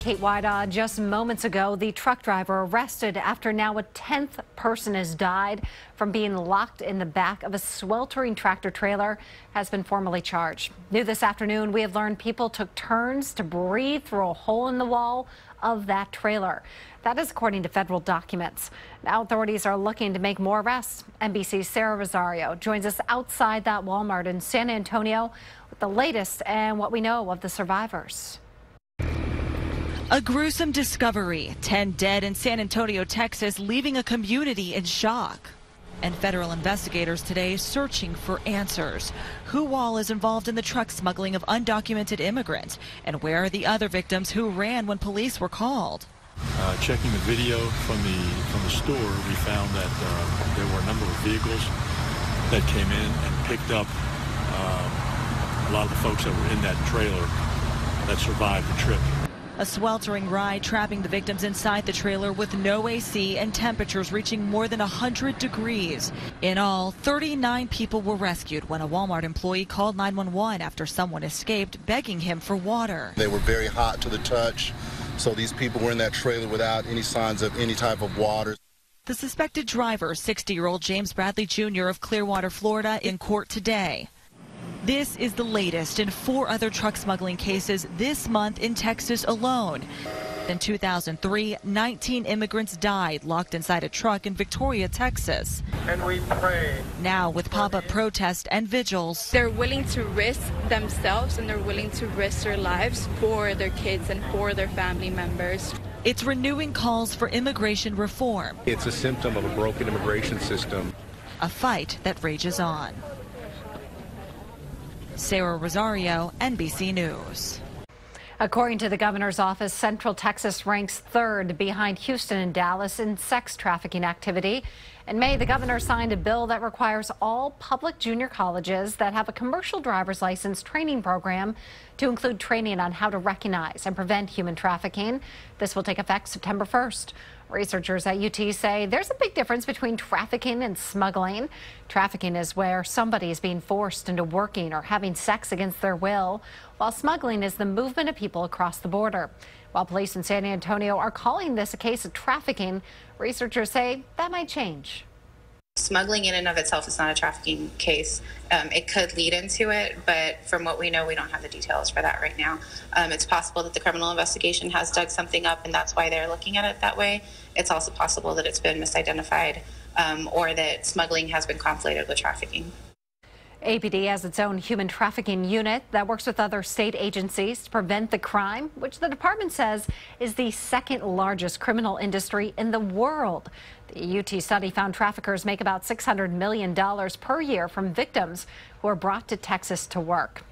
Kate Wida. Just moments ago, the truck driver arrested after now a 10th person has died from being locked in the back of a sweltering tractor trailer has been formally charged. New this afternoon, we have learned people took turns to breathe through a hole in the wall of that trailer. That is according to federal documents. Now authorities are looking to make more arrests. NBC's Sarah Rosario joins us outside that Walmart in San Antonio with the latest and what we know of the survivors. A gruesome discovery, 10 dead in San Antonio, Texas, leaving a community in shock. And federal investigators today searching for answers. Who all is involved in the truck smuggling of undocumented immigrants? And where are the other victims who ran when police were called? Checking the video from the store, we found that there were a number of vehicles that came in and picked up a lot of the folks that were in that trailer that survived the trip. A sweltering ride trapping the victims inside the trailer with no AC and temperatures reaching more than 100 degrees. In all, 39 people were rescued when a Walmart employee called 911 after someone escaped, begging him for water. They were very hot to the touch, so these people were in that trailer without any signs of any type of water. The suspected driver, 60-year-old James Bradley Jr. of Clearwater, Florida, in court today. This is the latest in 4 other truck smuggling cases this month in Texas alone. In 2003, 19 immigrants died locked inside a truck in Victoria, Texas. And we pray. Now, with pop-up protests and vigils, they're willing to risk themselves and they're willing to risk their lives for their kids and for their family members. It's renewing calls for immigration reform. It's a symptom of a broken immigration system. A fight that rages on. Sarah Rosario, NBC News. According to the governor's office, Central Texas ranks 3rd behind Houston and Dallas in sex trafficking activity. In May, the governor signed a bill that requires all public junior colleges that have a commercial driver's license training program to include training on how to recognize and prevent human trafficking. This will take effect September 1st. Researchers at UT say there's a big difference between trafficking and smuggling. Trafficking is where somebody is being forced into working or having sex against their will, while smuggling is the movement of people across the border. While police in San Antonio are calling this a case of trafficking, researchers say that might change. Smuggling in and of itself is not a trafficking case. It could lead into it, but from what we know, we don't have the details for that right now. It's possible that the criminal investigation has dug something up and that's why they're looking at it that way. It's also possible that it's been misidentified or that smuggling has been conflated with trafficking. APD has its own human trafficking unit that works with other state agencies to prevent the crime, which the department says is the 2nd largest criminal industry in the world. The UT study found traffickers make about $600 million per year from victims who are brought to Texas to work.